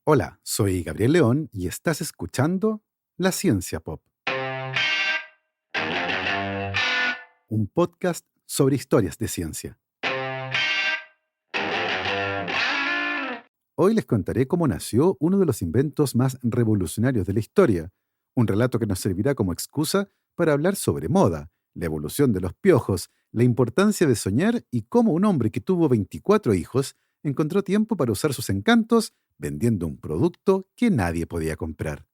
Hola, soy Gabriel León y estás escuchando La Ciencia Pop, un podcast sobre historias de ciencia. Hoy les contaré cómo nació uno de los inventos más revolucionarios de la historia, un relato que nos servirá como excusa para hablar sobre moda, la evolución de los piojos, la importancia de soñar y cómo un hombre que tuvo 24 hijos encontró tiempo para usar sus encantos vendiendo un producto que nadie podía comprar.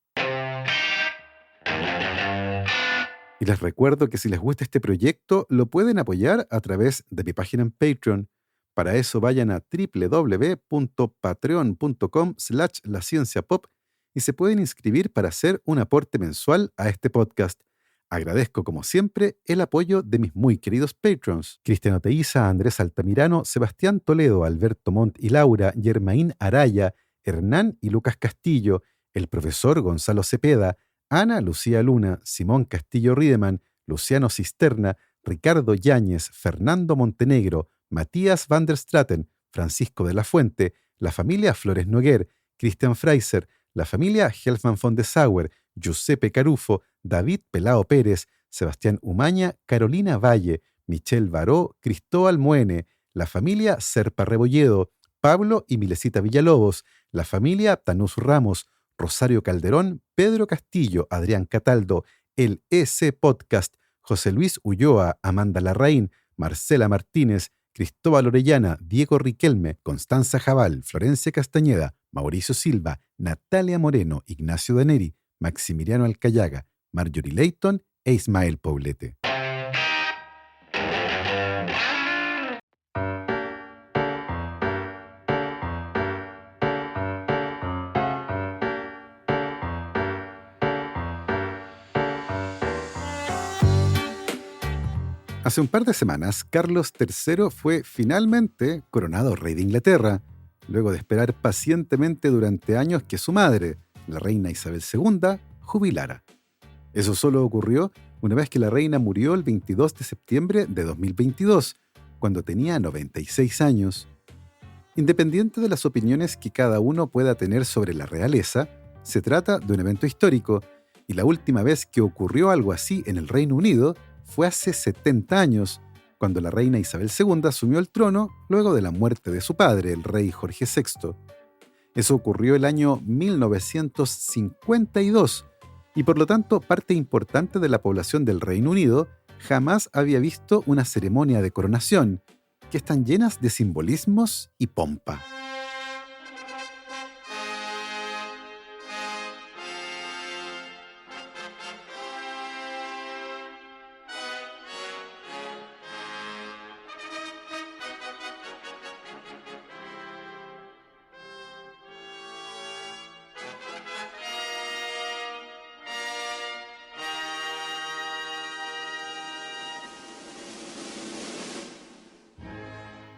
Y les recuerdo que si les gusta este proyecto, lo pueden apoyar a través de mi página en Patreon. Para eso vayan a www.patreon.com/lacienciapop y se pueden inscribir para hacer un aporte mensual a este podcast. Agradezco, como siempre, el apoyo de mis muy queridos patrons: Cristiano Teiza, Andrés Altamirano, Sebastián Toledo, Alberto Montt y Laura, Germaín Araya, Hernán y Lucas Castillo, el profesor Gonzalo Cepeda, Ana Lucía Luna, Simón Castillo Riedemann, Luciano Cisterna, Ricardo Yáñez, Fernando Montenegro, Matías van der Straten, Francisco de la Fuente, la familia Flores Noguer, Christian Fraiser, la familia Helfman von de Sauer, Giuseppe Carufo, David Pelao Pérez, Sebastián Umaña, Carolina Valle, Michelle Baró, Cristóbal Muene, la familia Serpa Rebolledo, Pablo y Milesita Villalobos, la familia Tanús Ramos, Rosario Calderón, Pedro Castillo, Adrián Cataldo, el EC Podcast, José Luis Ulloa, Amanda Larraín, Marcela Martínez, Cristóbal Orellana, Diego Riquelme, Constanza Jabal, Florencia Castañeda, Mauricio Silva, Natalia Moreno, Ignacio Daneri, Maximiliano Alcayaga, Marjorie Leighton e Ismael Poblete. Hace un par de semanas, Carlos III fue finalmente coronado rey de Inglaterra, luego de esperar pacientemente durante años que su madre, la reina Isabel II, jubilara. Eso solo ocurrió una vez que la reina murió el 22 de septiembre de 2022, cuando tenía 96 años. Independiente de las opiniones que cada uno pueda tener sobre la realeza, se trata de un evento histórico, y la última vez que ocurrió algo así en el Reino Unido fue hace 70 años, cuando la reina Isabel II asumió el trono luego de la muerte de su padre, el rey Jorge VI. Eso ocurrió el año 1952, y por lo tanto parte importante de la población del Reino Unido jamás había visto una ceremonia de coronación, que están llenas de simbolismos y pompa.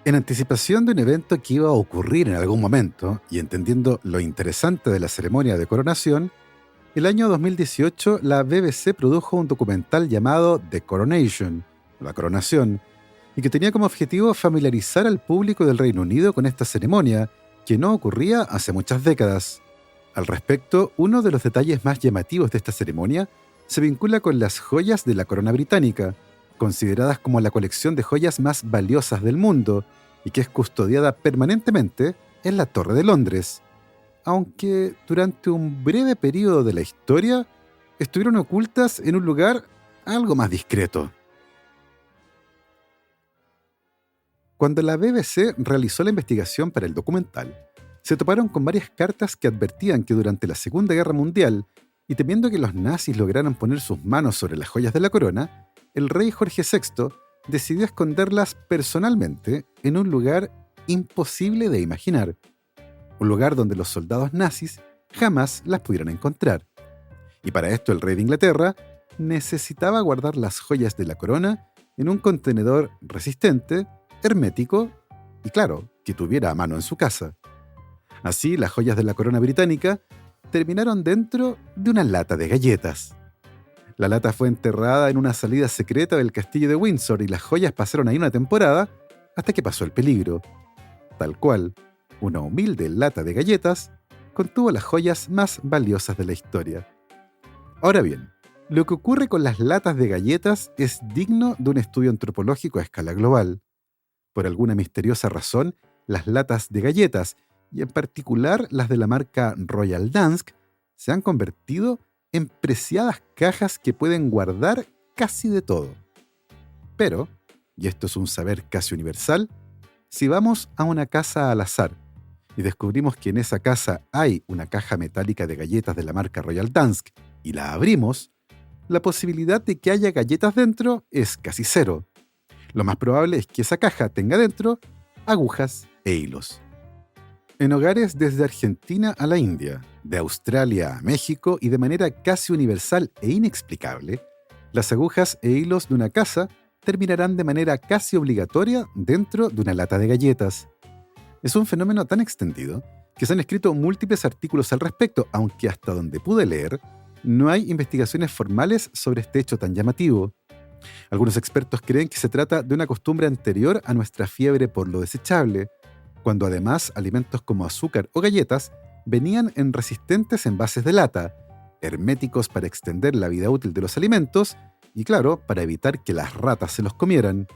En anticipación de un evento que iba a ocurrir en algún momento, y entendiendo lo interesante de la ceremonia de coronación, el año 2018 la BBC produjo un documental llamado The Coronation, la coronación, y que tenía como objetivo familiarizar al público del Reino Unido con esta ceremonia, que no ocurría hace muchas décadas. Al respecto, uno de los detalles más llamativos de esta ceremonia se vincula con las joyas de la corona británica, consideradas como la colección de joyas más valiosas del mundo y que es custodiada permanentemente en la Torre de Londres, aunque durante un breve periodo de la historia estuvieron ocultas en un lugar algo más discreto. Cuando la BBC realizó la investigación para el documental, se toparon con varias cartas que advertían que durante la Segunda Guerra Mundial, y temiendo que los nazis lograran poner sus manos sobre las joyas de la corona, el rey Jorge VI decidió esconderlas personalmente en un lugar imposible de imaginar, un lugar donde los soldados nazis jamás las pudieran encontrar. Y para esto el rey de Inglaterra necesitaba guardar las joyas de la corona en un contenedor resistente, hermético y, claro, que tuviera a mano en su casa. Así, las joyas de la corona británica terminaron dentro de una lata de galletas. La lata fue enterrada en una salida secreta del castillo de Windsor y las joyas pasaron ahí una temporada hasta que pasó el peligro. Tal cual, una humilde lata de galletas contuvo las joyas más valiosas de la historia. Ahora bien, lo que ocurre con las latas de galletas es digno de un estudio antropológico a escala global. Por alguna misteriosa razón, las latas de galletas, y en particular las de la marca Royal Dansk, se han convertido en preciadas cajas que pueden guardar casi de todo. Pero, y esto es un saber casi universal, si vamos a una casa al azar y descubrimos que en esa casa hay una caja metálica de galletas de la marca Royal Dansk y la abrimos, la posibilidad de que haya galletas dentro es casi cero. Lo más probable es que esa caja tenga dentro agujas e hilos. En hogares desde Argentina a la India, de Australia a México y de manera casi universal e inexplicable, las agujas e hilos de una casa terminarán de manera casi obligatoria dentro de una lata de galletas. Es un fenómeno tan extendido que se han escrito múltiples artículos al respecto, aunque hasta donde pude leer, no hay investigaciones formales sobre este hecho tan llamativo. Algunos expertos creen que se trata de una costumbre anterior a nuestra fiebre por lo desechable, cuando además alimentos como azúcar o galletas venían en resistentes envases de lata, herméticos para extender la vida útil de los alimentos y, claro, para evitar que las ratas se los comieran.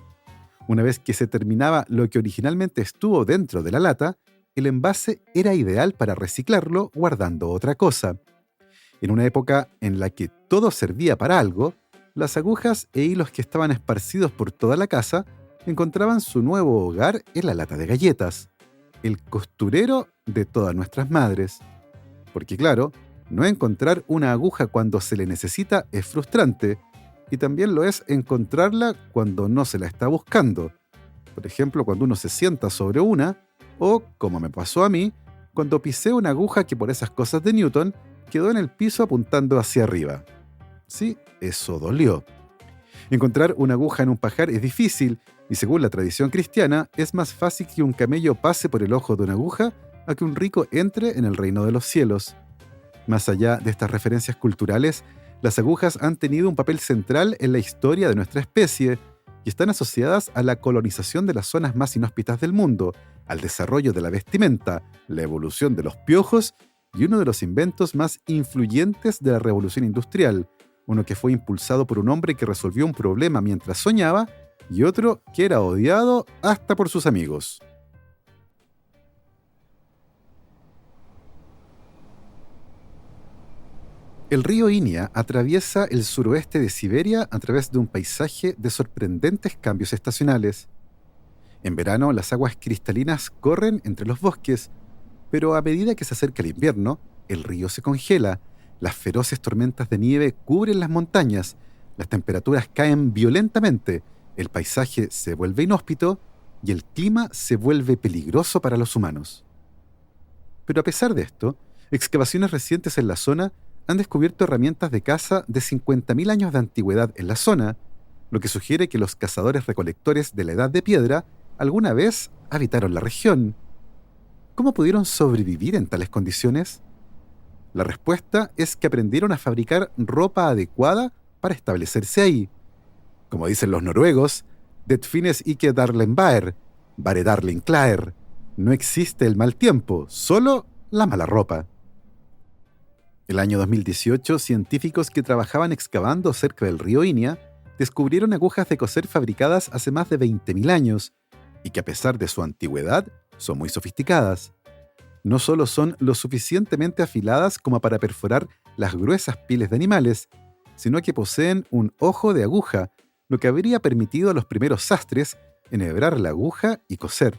Una vez que se terminaba lo que originalmente estuvo dentro de la lata, el envase era ideal para reciclarlo guardando otra cosa. En una época en la que todo servía para algo, las agujas e hilos que estaban esparcidos por toda la casa encontraban su nuevo hogar en la lata de galletas, el costurero de todas nuestras madres. Porque claro, no encontrar una aguja cuando se le necesita es frustrante, y también lo es encontrarla cuando no se la está buscando. Por ejemplo, cuando uno se sienta sobre una, o, como me pasó a mí, cuando pisé una aguja que por esas cosas de Newton quedó en el piso apuntando hacia arriba. Sí, eso dolió. Encontrar una aguja en un pajar es difícil, y según la tradición cristiana, es más fácil que un camello pase por el ojo de una aguja a que un rico entre en el reino de los cielos. Más allá de estas referencias culturales, las agujas han tenido un papel central en la historia de nuestra especie y están asociadas a la colonización de las zonas más inhóspitas del mundo, al desarrollo de la vestimenta, la evolución de los piojos y uno de los inventos más influyentes de la revolución industrial, uno que fue impulsado por un hombre que resolvió un problema mientras soñaba y otro que era odiado hasta por sus amigos. El río Inia atraviesa el suroeste de Siberia a través de un paisaje de sorprendentes cambios estacionales. En verano, las aguas cristalinas corren entre los bosques, pero a medida que se acerca el invierno, el río se congela, las feroces tormentas de nieve cubren las montañas, las temperaturas caen violentamente, el paisaje se vuelve inhóspito y el clima se vuelve peligroso para los humanos. Pero a pesar de esto, excavaciones recientes en la zona han descubierto herramientas de caza de 50.000 años de antigüedad en la zona, lo que sugiere que los cazadores-recolectores de la Edad de Piedra alguna vez habitaron la región. ¿Cómo pudieron sobrevivir en tales condiciones? La respuesta es que aprendieron a fabricar ropa adecuada para establecerse ahí. Como dicen los noruegos, det finnes ikke darlenvær, bare darlenklær. No existe el mal tiempo, solo la mala ropa. El año 2018, científicos que trabajaban excavando cerca del río Inia descubrieron agujas de coser fabricadas hace más de 20.000 años y que a pesar de su antigüedad son muy sofisticadas. No solo son lo suficientemente afiladas como para perforar las gruesas pieles de animales, sino que poseen un ojo de aguja, lo que habría permitido a los primeros sastres enhebrar la aguja y coser.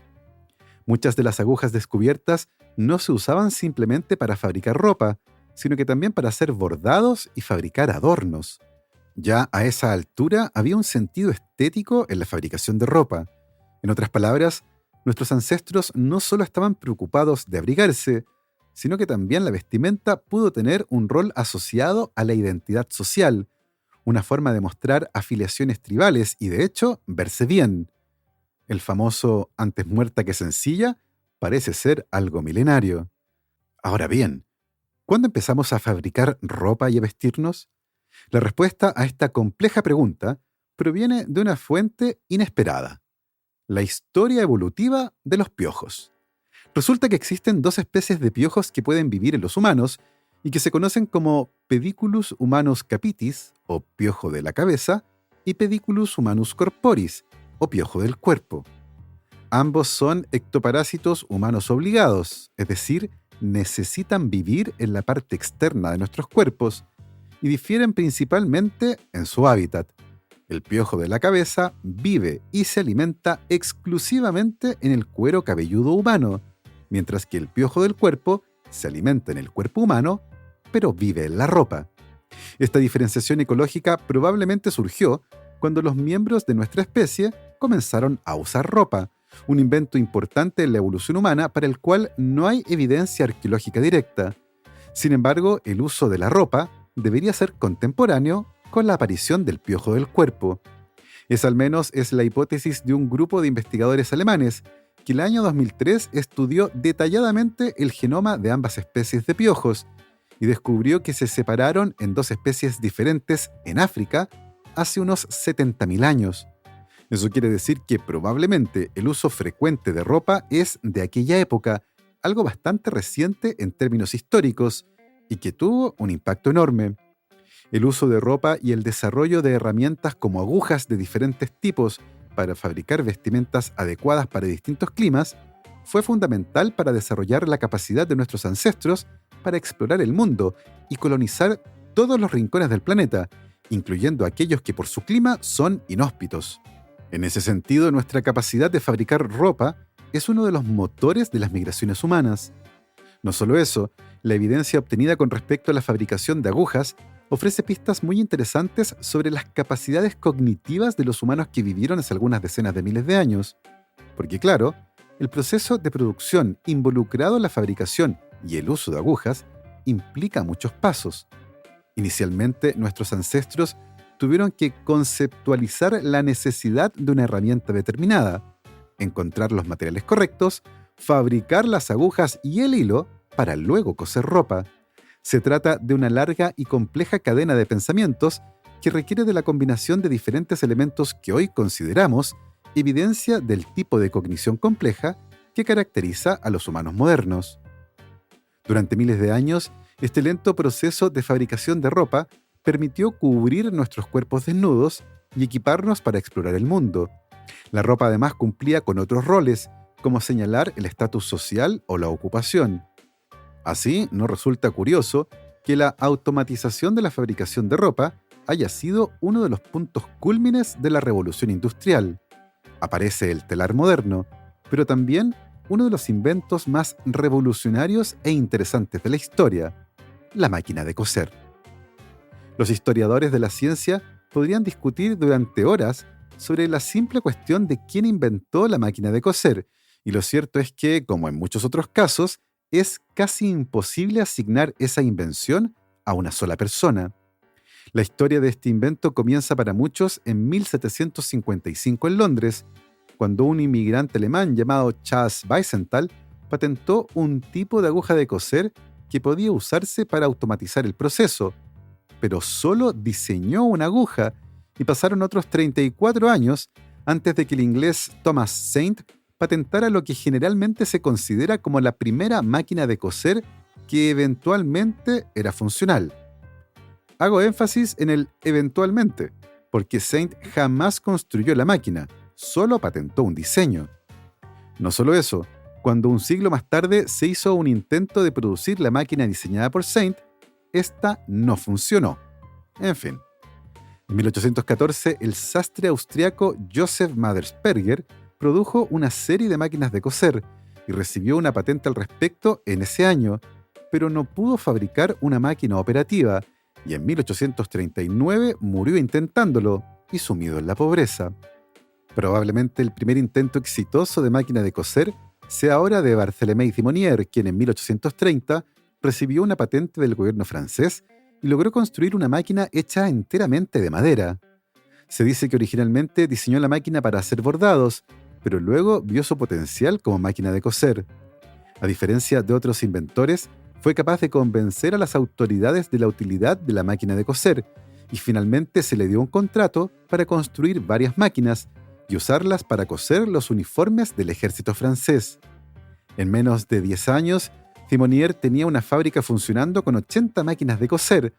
Muchas de las agujas descubiertas no se usaban simplemente para fabricar ropa, sino que también para hacer bordados y fabricar adornos. Ya a esa altura había un sentido estético en la fabricación de ropa. En otras palabras, nuestros ancestros no solo estaban preocupados de abrigarse, sino que también la vestimenta pudo tener un rol asociado a la identidad social, una forma de mostrar afiliaciones tribales y, de hecho, verse bien. El famoso «antes muerta que sencilla» parece ser algo milenario. Ahora bien, ¿cuándo empezamos a fabricar ropa y a vestirnos? La respuesta a esta compleja pregunta proviene de una fuente inesperada: la historia evolutiva de los piojos. Resulta que existen dos especies de piojos que pueden vivir en los humanos y que se conocen como Pediculus humanus capitis, o piojo de la cabeza, y Pediculus humanus corporis, o piojo del cuerpo. Ambos son ectoparásitos humanos obligados, es decir, necesitan vivir en la parte externa de nuestros cuerpos y difieren principalmente en su hábitat. El piojo de la cabeza vive y se alimenta exclusivamente en el cuero cabelludo humano, mientras que el piojo del cuerpo se alimenta en el cuerpo humano, pero vive en la ropa. Esta diferenciación ecológica probablemente surgió cuando los miembros de nuestra especie comenzaron a usar ropa, un invento importante en la evolución humana para el cual no hay evidencia arqueológica directa. Sin embargo, el uso de la ropa debería ser contemporáneo con la aparición del piojo del cuerpo. Esa al menos es la hipótesis de un grupo de investigadores alemanes que el año 2003 estudió detalladamente el genoma de ambas especies de piojos y descubrió que se separaron en dos especies diferentes en África hace unos 70.000 años. Eso quiere decir que probablemente el uso frecuente de ropa es de aquella época, algo bastante reciente en términos históricos, y que tuvo un impacto enorme. El uso de ropa y el desarrollo de herramientas como agujas de diferentes tipos para fabricar vestimentas adecuadas para distintos climas fue fundamental para desarrollar la capacidad de nuestros ancestros para explorar el mundo y colonizar todos los rincones del planeta, incluyendo aquellos que por su clima son inhóspitos. En ese sentido, nuestra capacidad de fabricar ropa es uno de los motores de las migraciones humanas. No solo eso, la evidencia obtenida con respecto a la fabricación de agujas ofrece pistas muy interesantes sobre las capacidades cognitivas de los humanos que vivieron hace algunas decenas de miles de años. Porque claro, el proceso de producción involucrado en la fabricación y el uso de agujas implica muchos pasos. Inicialmente, nuestros ancestros tuvieron que conceptualizar la necesidad de una herramienta determinada, encontrar los materiales correctos, fabricar las agujas y el hilo para luego coser ropa. Se trata de una larga y compleja cadena de pensamientos que requiere de la combinación de diferentes elementos que hoy consideramos evidencia del tipo de cognición compleja que caracteriza a los humanos modernos. Durante miles de años, este lento proceso de fabricación de ropa permitió cubrir nuestros cuerpos desnudos y equiparnos para explorar el mundo. La ropa además cumplía con otros roles, como señalar el estatus social o la ocupación. Así, no resulta curioso que la automatización de la fabricación de ropa haya sido uno de los puntos cúlmines de la revolución industrial. Aparece el telar moderno, pero también uno de los inventos más revolucionarios e interesantes de la historia, la máquina de coser. Los historiadores de la ciencia podrían discutir durante horas sobre la simple cuestión de quién inventó la máquina de coser, y lo cierto es que, como en muchos otros casos, es casi imposible asignar esa invención a una sola persona. La historia de este invento comienza para muchos en 1755 en Londres, cuando un inmigrante alemán llamado Charles Wiesenthal patentó un tipo de aguja de coser que podía usarse para automatizar el proceso, pero solo diseñó una aguja y pasaron otros 34 años antes de que el inglés Thomas Saint patentara lo que generalmente se considera como la primera máquina de coser que eventualmente era funcional. Hago énfasis en el eventualmente, porque Saint jamás construyó la máquina, solo patentó un diseño. No solo eso, cuando un siglo más tarde se hizo un intento de producir la máquina diseñada por Saint, esta no funcionó. En fin. En 1814, el sastre austriaco Joseph Madersperger produjo una serie de máquinas de coser y recibió una patente al respecto en ese año, pero no pudo fabricar una máquina operativa y en 1839 murió intentándolo y sumido en la pobreza. Probablemente el primer intento exitoso de máquina de coser sea obra de Barthélemy Thimonier, quien en 1830 recibió una patente del gobierno francés y logró construir una máquina hecha enteramente de madera. Se dice que originalmente diseñó la máquina para hacer bordados, pero luego vio su potencial como máquina de coser. A diferencia de otros inventores, fue capaz de convencer a las autoridades de la utilidad de la máquina de coser y finalmente se le dio un contrato para construir varias máquinas y usarlas para coser los uniformes del ejército francés. En menos de 10 años, Simonier tenía una fábrica funcionando con 80 máquinas de coser,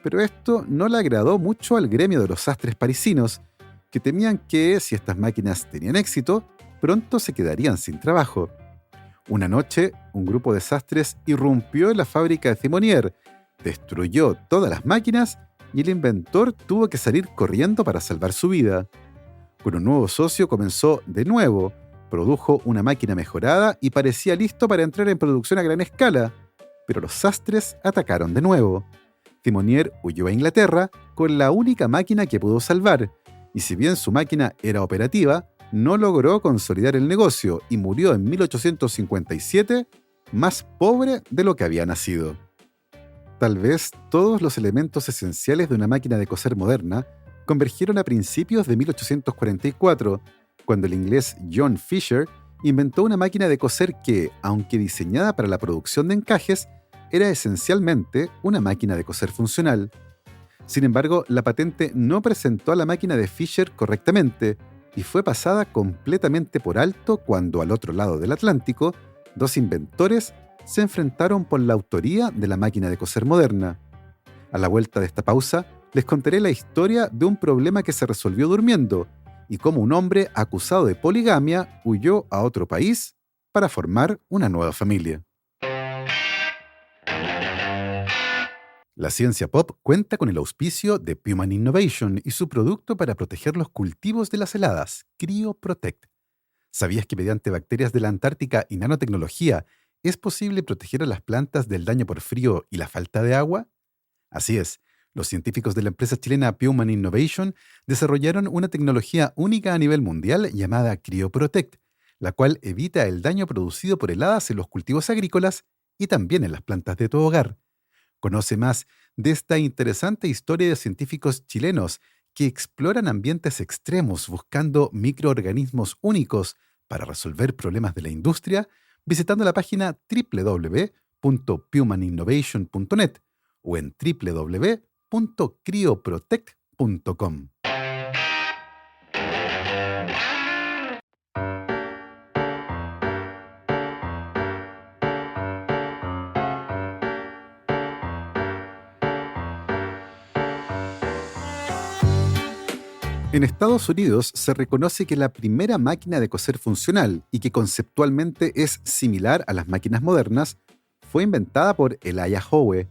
pero esto no le agradó mucho al gremio de los sastres parisinos, que temían que, si estas máquinas tenían éxito, pronto se quedarían sin trabajo. Una noche, un grupo de sastres irrumpió en la fábrica de Simonier, destruyó todas las máquinas y el inventor tuvo que salir corriendo para salvar su vida. Con un nuevo socio comenzó de nuevo, produjo una máquina mejorada y parecía listo para entrar en producción a gran escala, pero los sastres atacaron de nuevo. Simonier huyó a Inglaterra con la única máquina que pudo salvar, y si bien su máquina era operativa, no logró consolidar el negocio y murió en 1857 más pobre de lo que había nacido. Tal vez todos los elementos esenciales de una máquina de coser moderna convergieron a principios de 1844, cuando el inglés John Fisher inventó una máquina de coser que, aunque diseñada para la producción de encajes, era esencialmente una máquina de coser funcional. Sin embargo, la patente no presentó a la máquina de Fisher correctamente y fue pasada completamente por alto cuando, al otro lado del Atlántico, dos inventores se enfrentaron por la autoría de la máquina de coser moderna. A la vuelta de esta pausa, les contaré la historia de un problema que se resolvió durmiendo y cómo un hombre acusado de poligamia huyó a otro país para formar una nueva familia. La Ciencia Pop cuenta con el auspicio de Human Innovation y su producto para proteger los cultivos de las heladas, CryoProtect. ¿Sabías que mediante bacterias de la Antártica y nanotecnología es posible proteger a las plantas del daño por frío y la falta de agua? Así es, los científicos de la empresa chilena Human Innovation desarrollaron una tecnología única a nivel mundial llamada CryoProtect, la cual evita el daño producido por heladas en los cultivos agrícolas y también en las plantas de tu hogar. Conoce más de esta interesante historia de científicos chilenos que exploran ambientes extremos buscando microorganismos únicos para resolver problemas de la industria visitando la página www.humaninnovation.net o en www.cryoprotect.com. En Estados Unidos se reconoce que la primera máquina de coser funcional y que conceptualmente es similar a las máquinas modernas fue inventada por Elijah Howe.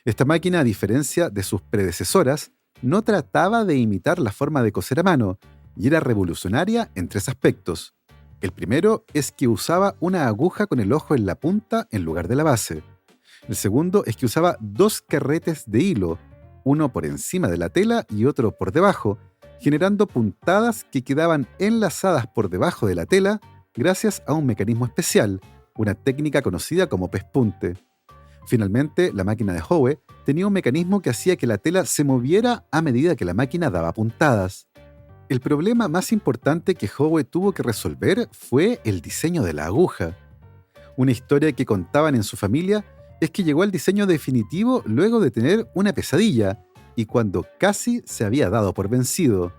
Esta máquina, a diferencia de sus predecesoras, no trataba de imitar la forma de coser a mano y era revolucionaria en tres aspectos. El primero es que usaba una aguja con el ojo en la punta en lugar de la base. El segundo es que usaba dos carretes de hilo, uno por encima de la tela y otro por debajo, generando puntadas que quedaban enlazadas por debajo de la tela gracias a un mecanismo especial, una técnica conocida como pespunte. Finalmente, la máquina de Howe tenía un mecanismo que hacía que la tela se moviera a medida que la máquina daba puntadas. El problema más importante que Howe tuvo que resolver fue el diseño de la aguja. Una historia que contaban en su familia es que llegó al diseño definitivo luego de tener una pesadilla y cuando casi se había dado por vencido.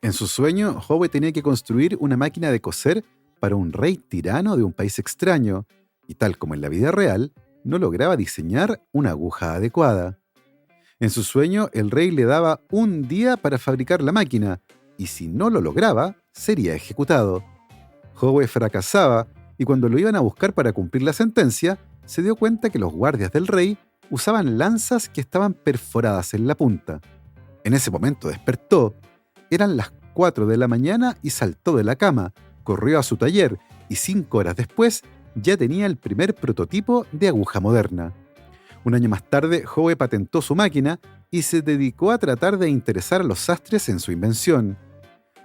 En su sueño, Howe tenía que construir una máquina de coser para un rey tirano de un país extraño, y tal como en la vida real, no lograba diseñar una aguja adecuada. En su sueño, el rey le daba un día para fabricar la máquina, y si no lo lograba, sería ejecutado. Howe fracasaba, y cuando lo iban a buscar para cumplir la sentencia, se dio cuenta que los guardias del rey usaban lanzas que estaban perforadas en la punta. En ese momento despertó. Eran las 4 de la mañana y saltó de la cama, corrió a su taller y 5 horas después ya tenía el primer prototipo de aguja moderna. Un año más tarde, Howe patentó su máquina y se dedicó a tratar de interesar a los sastres en su invención.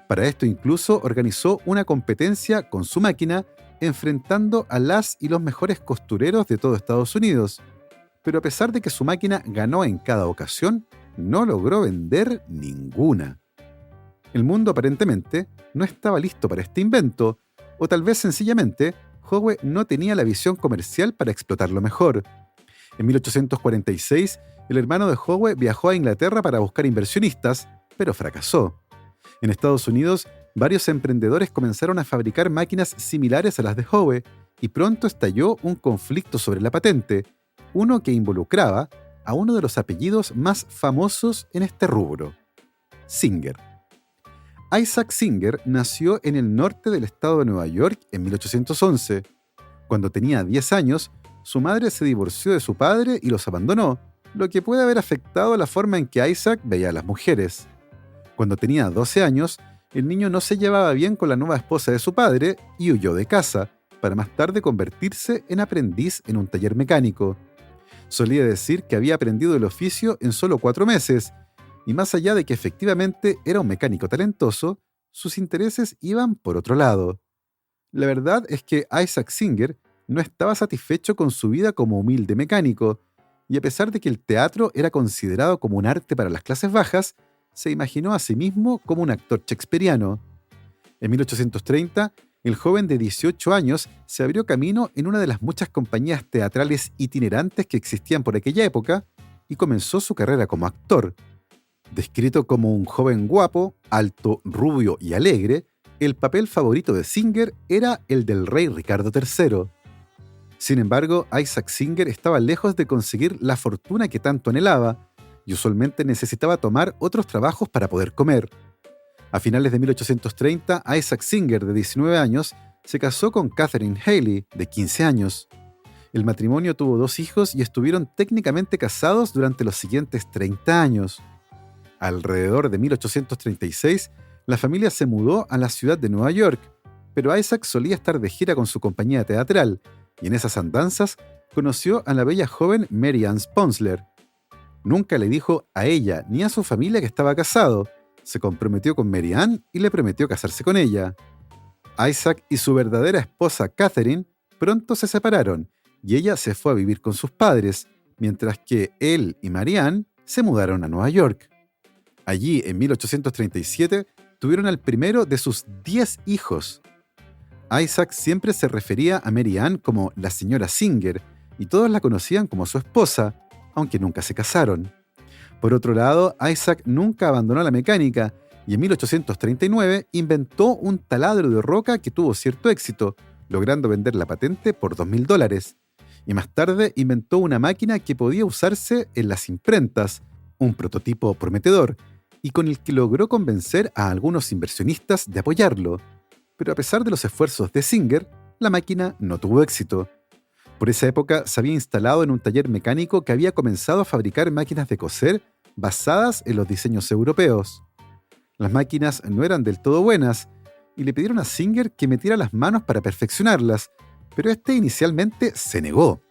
Para esto incluso organizó una competencia con su máquina enfrentando a las y los mejores costureros de todo Estados Unidos. Pero a pesar de que su máquina ganó en cada ocasión, no logró vender ninguna. El mundo aparentemente no estaba listo para este invento, o tal vez sencillamente Howe no tenía la visión comercial para explotarlo mejor. En 1846, el hermano de Howe viajó a Inglaterra para buscar inversionistas, pero fracasó. En Estados Unidos, varios emprendedores comenzaron a fabricar máquinas similares a las de Howe, y pronto estalló un conflicto sobre la patente, uno que involucraba a uno de los apellidos más famosos en este rubro, Singer. Isaac Singer nació en el norte del estado de Nueva York en 1811. Cuando tenía 10 años, su madre se divorció de su padre y los abandonó, lo que puede haber afectado la forma en que Isaac veía a las mujeres. Cuando tenía 12 años, el niño no se llevaba bien con la nueva esposa de su padre y huyó de casa, para más tarde convertirse en aprendiz en un taller mecánico. Solía decir que había aprendido el oficio en solo 4 meses, y más allá de que efectivamente era un mecánico talentoso, sus intereses iban por otro lado. La verdad es que Isaac Singer no estaba satisfecho con su vida como humilde mecánico, y a pesar de que el teatro era considerado como un arte para las clases bajas, se imaginó a sí mismo como un actor shakespeariano. En 1830, el joven de 18 años se abrió camino en una de las muchas compañías teatrales itinerantes que existían por aquella época y comenzó su carrera como actor. Descrito como un joven guapo, alto, rubio y alegre, el papel favorito de Singer era el del rey Ricardo III. Sin embargo, Isaac Singer estaba lejos de conseguir la fortuna que tanto anhelaba y usualmente necesitaba tomar otros trabajos para poder comer. A finales de 1830, Isaac Singer, de 19 años, se casó con Catherine Haley, de 15 años. El matrimonio tuvo 2 hijos y estuvieron técnicamente casados durante los siguientes 30 años. Alrededor de 1836, la familia se mudó a la ciudad de Nueva York, pero Isaac solía estar de gira con su compañía teatral, y en esas andanzas conoció a la bella joven Mary Ann Sponsler. Nunca le dijo a ella ni a su familia que estaba casado. Se comprometió con Mary Ann y le prometió casarse con ella. Isaac y su verdadera esposa Catherine pronto se separaron y ella se fue a vivir con sus padres, mientras que él y Mary Ann se mudaron a Nueva York. Allí, en 1837, tuvieron al primero de sus 10 hijos. Isaac siempre se refería a Mary Ann como la señora Singer y todos la conocían como su esposa, aunque nunca se casaron. Por otro lado, Isaac nunca abandonó la mecánica y en 1839 inventó un taladro de roca que tuvo cierto éxito, logrando vender la patente por $2,000. Y más tarde inventó una máquina que podía usarse en las imprentas, un prototipo prometedor, y con el que logró convencer a algunos inversionistas de apoyarlo. Pero a pesar de los esfuerzos de Singer, la máquina no tuvo éxito. Por esa época se había instalado en un taller mecánico que había comenzado a fabricar máquinas de coser basadas en los diseños europeos. Las máquinas no eran del todo buenas y le pidieron a Singer que metiera las manos para perfeccionarlas, pero este inicialmente se negó.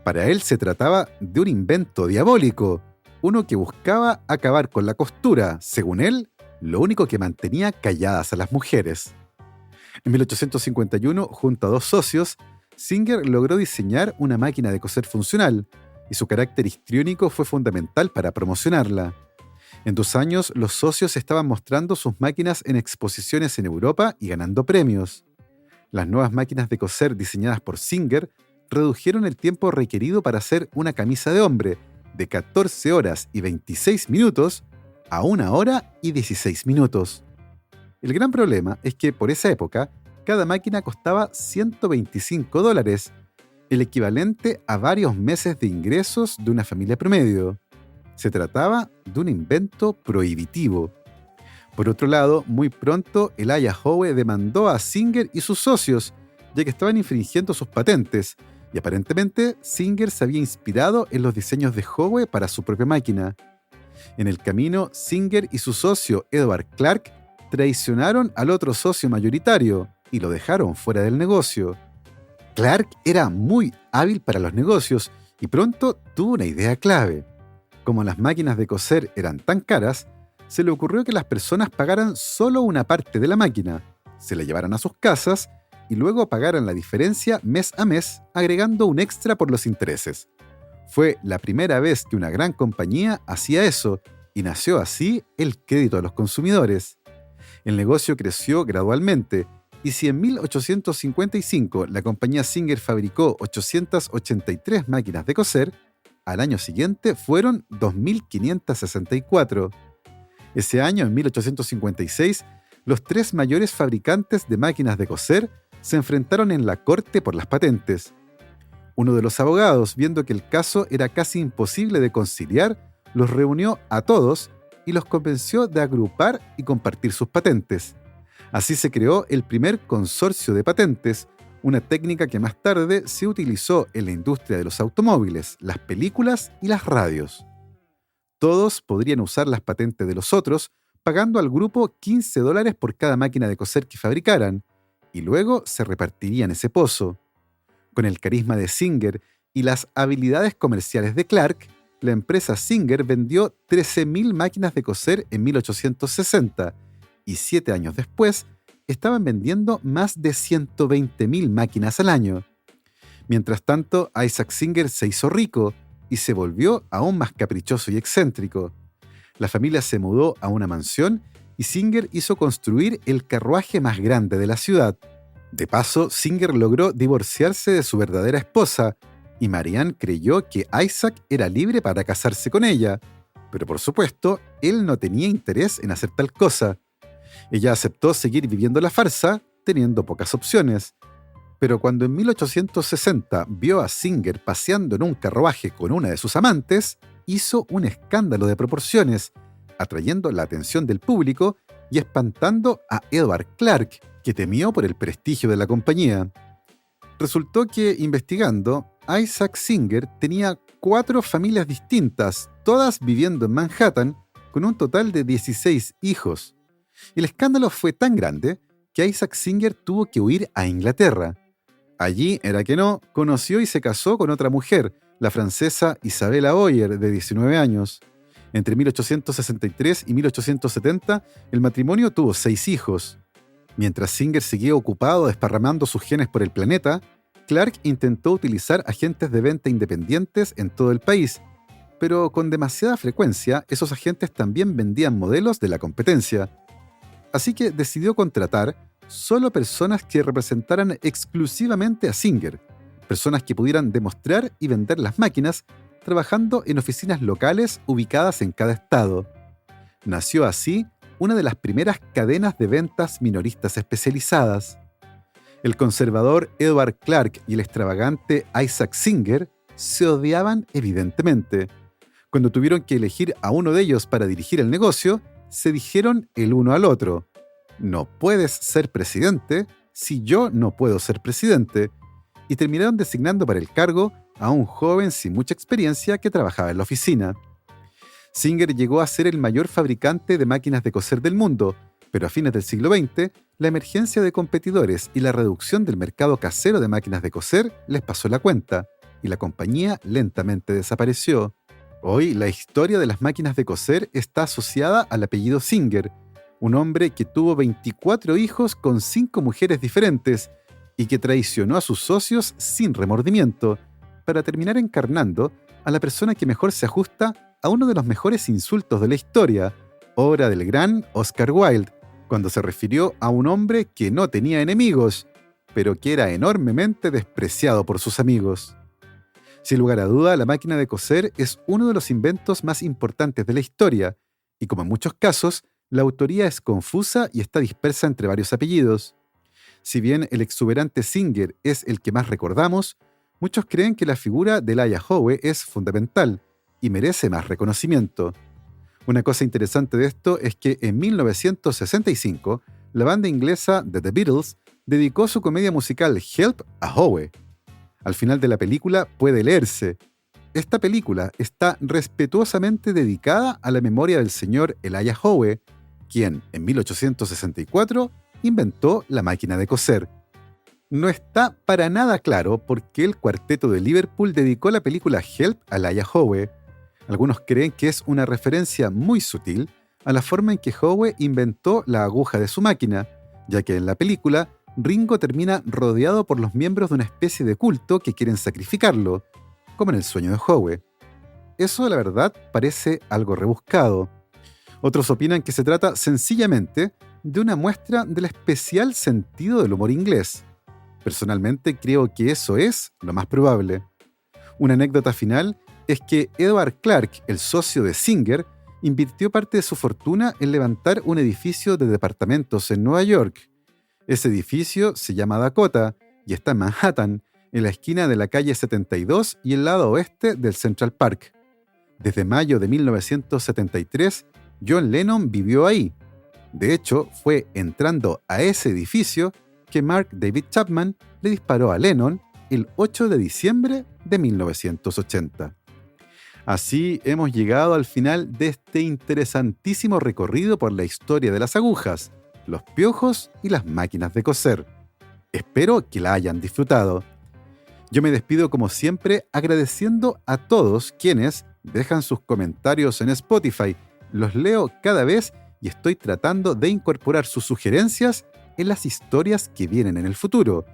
Para él se trataba de un invento diabólico, uno que buscaba acabar con la costura, según él, lo único que mantenía calladas a las mujeres. En 1851, junto a 2 socios, Singer logró diseñar una máquina de coser funcional, y su carácter histriónico fue fundamental para promocionarla. En 2 años, los socios estaban mostrando sus máquinas en exposiciones en Europa y ganando premios. Las nuevas máquinas de coser diseñadas por Singer redujeron el tiempo requerido para hacer una camisa de hombre de 14 horas y 26 minutos a 1 hora y 16 minutos. El gran problema es que por esa época, cada máquina costaba $125, el equivalente a varios meses de ingresos de una familia promedio. Se trataba de un invento prohibitivo. Por otro lado, muy pronto Elijah Howe demandó a Singer y sus socios, ya que estaban infringiendo sus patentes, y aparentemente Singer se había inspirado en los diseños de Howe para su propia máquina. En el camino, Singer y su socio Edward Clark traicionaron al otro socio mayoritario y lo dejaron fuera del negocio. Clark era muy hábil para los negocios y pronto tuvo una idea clave. Como las máquinas de coser eran tan caras, se le ocurrió que las personas pagaran solo una parte de la máquina, se la llevaran a sus casas y luego pagaran la diferencia mes a mes, agregando un extra por los intereses. Fue la primera vez que una gran compañía hacía eso y nació así el crédito a los consumidores. El negocio creció gradualmente, y si en 1855 la compañía Singer fabricó 883 máquinas de coser, al año siguiente fueron 2.564. Ese año, en 1856, los 3 mayores fabricantes de máquinas de coser se enfrentaron en la corte por las patentes. Uno de los abogados, viendo que el caso era casi imposible de conciliar, los reunió a todos y los convenció de agrupar y compartir sus patentes. Así se creó el primer consorcio de patentes, una técnica que más tarde se utilizó en la industria de los automóviles, las películas y las radios. Todos podrían usar las patentes de los otros, pagando al grupo $15 por cada máquina de coser que fabricaran, y luego se repartirían ese pozo. Con el carisma de Singer y las habilidades comerciales de Clark, la empresa Singer vendió 13.000 máquinas de coser en 1860 y 7 años después estaban vendiendo más de 120.000 máquinas al año. Mientras tanto, Isaac Singer se hizo rico y se volvió aún más caprichoso y excéntrico. La familia se mudó a una mansión y Singer hizo construir el carruaje más grande de la ciudad. De paso, Singer logró divorciarse de su verdadera esposa y Marianne creyó que Isaac era libre para casarse con ella, pero por supuesto, él no tenía interés en hacer tal cosa. Ella aceptó seguir viviendo la farsa, teniendo pocas opciones. Pero cuando en 1860 vio a Singer paseando en un carruaje con una de sus amantes, hizo un escándalo de proporciones, atrayendo la atención del público y espantando a Edward Clark, que temió por el prestigio de la compañía. Resultó que, investigando, Isaac Singer tenía 4 familias distintas, todas viviendo en Manhattan, con un total de 16 hijos. El escándalo fue tan grande que Isaac Singer tuvo que huir a Inglaterra. Allí, era que no, conoció y se casó con otra mujer, la francesa Isabella Boyer, de 19 años. Entre 1863 y 1870, el matrimonio tuvo 6 hijos. Mientras Singer seguía ocupado desparramando sus genes por el planeta, Clark intentó utilizar agentes de venta independientes en todo el país, pero con demasiada frecuencia esos agentes también vendían modelos de la competencia. Así que decidió contratar solo personas que representaran exclusivamente a Singer, personas que pudieran demostrar y vender las máquinas, trabajando en oficinas locales ubicadas en cada estado. Nació así una de las primeras cadenas de ventas minoristas especializadas. El conservador Edward Clark y el extravagante Isaac Singer se odiaban evidentemente. Cuando tuvieron que elegir a uno de ellos para dirigir el negocio, se dijeron el uno al otro: «No puedes ser presidente si yo no puedo ser presidente», y terminaron designando para el cargo a un joven sin mucha experiencia que trabajaba en la oficina. Singer llegó a ser el mayor fabricante de máquinas de coser del mundo, pero a fines del siglo XX, la emergencia de competidores y la reducción del mercado casero de máquinas de coser les pasó la cuenta, y la compañía lentamente desapareció. Hoy, la historia de las máquinas de coser está asociada al apellido Singer, un hombre que tuvo 24 hijos con 5 mujeres diferentes y que traicionó a sus socios sin remordimiento, para terminar encarnando a la persona que mejor se ajusta a uno de los mejores insultos de la historia, obra del gran Oscar Wilde, cuando se refirió a un hombre que no tenía enemigos, pero que era enormemente despreciado por sus amigos. Sin lugar a duda, la máquina de coser es uno de los inventos más importantes de la historia, y como en muchos casos, la autoría es confusa y está dispersa entre varios apellidos. Si bien el exuberante Singer es el que más recordamos, muchos creen que la figura de Elijah Howe es fundamental y merece más reconocimiento. Una cosa interesante de esto es que en 1965, la banda inglesa The Beatles dedicó su comedia musical Help a Howe. Al final de la película puede leerse: «Esta película está respetuosamente dedicada a la memoria del señor Elijah Howe, quien, en 1864, inventó la máquina de coser». No está para nada claro por qué el cuarteto de Liverpool dedicó la película Help a Elijah Howe. Algunos creen que es una referencia muy sutil a la forma en que Howe inventó la aguja de su máquina, ya que en la película Ringo termina rodeado por los miembros de una especie de culto que quieren sacrificarlo, como en el sueño de Howe. Eso, la verdad, parece algo rebuscado. Otros opinan que se trata sencillamente de una muestra del especial sentido del humor inglés. Personalmente creo que eso es lo más probable. Una anécdota final es que Edward Clark, el socio de Singer, invirtió parte de su fortuna en levantar un edificio de departamentos en Nueva York. Ese edificio se llama Dakota y está en Manhattan, en la esquina de la calle 72 y el lado oeste del Central Park. Desde mayo de 1973, John Lennon vivió ahí. De hecho, fue entrando a ese edificio que Mark David Chapman le disparó a Lennon el 8 de diciembre de 1980. Así hemos llegado al final de este interesantísimo recorrido por la historia de las agujas, los piojos y las máquinas de coser. Espero que la hayan disfrutado. Yo me despido como siempre agradeciendo a todos quienes dejan sus comentarios en Spotify. Los leo cada vez y estoy tratando de incorporar sus sugerencias en las historias que vienen en el futuro.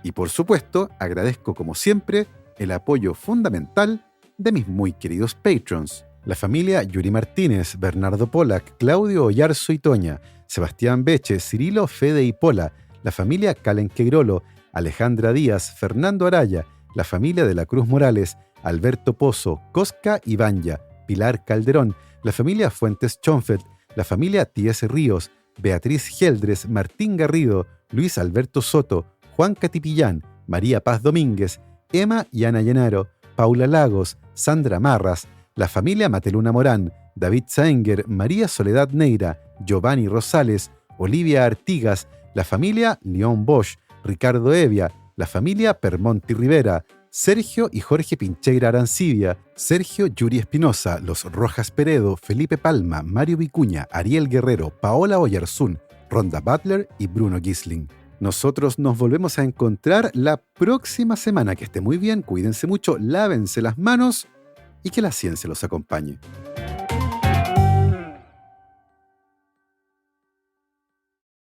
Y por supuesto, agradezco como siempre el apoyo fundamental de mis muy queridos patrons. La familia Yuri Martínez, Bernardo Polak, Claudio Oyarzo y Toña, Sebastián Beche, Cirilo, Fede y Pola, la familia Calenquegrolo, Alejandra Díaz, Fernando Araya, la familia de la Cruz Morales, Alberto Pozo, Cosca y Banya, Pilar Calderón, la familia Fuentes Schonfeld, la familia T.S. Ríos, Beatriz Geldres, Martín Garrido, Luis Alberto Soto, Juan Catipillán, María Paz Domínguez, Emma y Ana Llenaro, Paula Lagos, Sandra Marras, la familia Mateluna Morán, David Saenger, María Soledad Neira, Giovanni Rosales, Olivia Artigas, la familia León Bosch, Ricardo Evia, la familia Permonti Rivera, Sergio y Jorge Pincheira Arancibia, Sergio Yuri Espinosa, Los Rojas Peredo, Felipe Palma, Mario Vicuña, Ariel Guerrero, Paola Oyarzún, Ronda Butler y Bruno Gisling. Nosotros nos volvemos a encontrar la próxima semana. Que esté muy bien, cuídense mucho, lávense las manos y que la ciencia los acompañe.